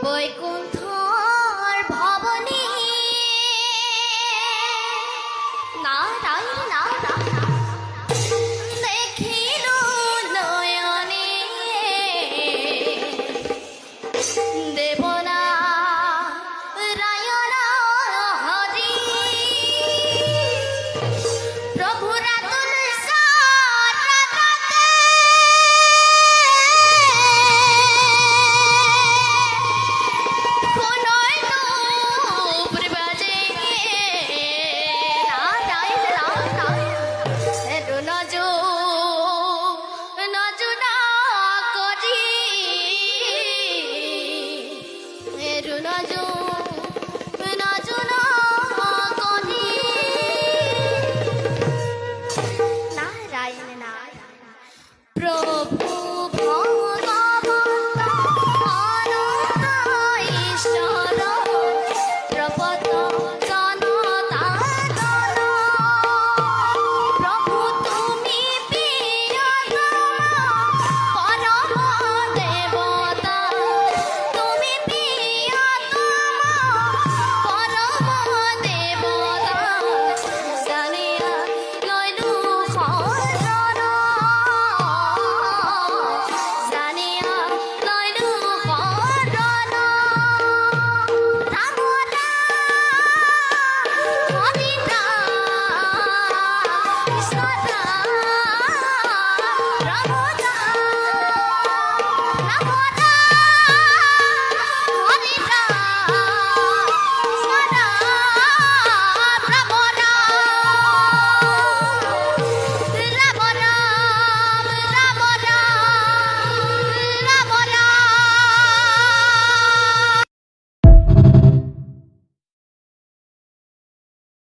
বৈকুণ্ঠর ভবনী নারায়ণ নারায়ণ দেখিল নয়নে দেবনা রায়ণ হরি প্রভু রাতুল সারাতে কোনয় নূপুর বাজে নারায়ণ নারায়ণ নজো নজুনা করি নজো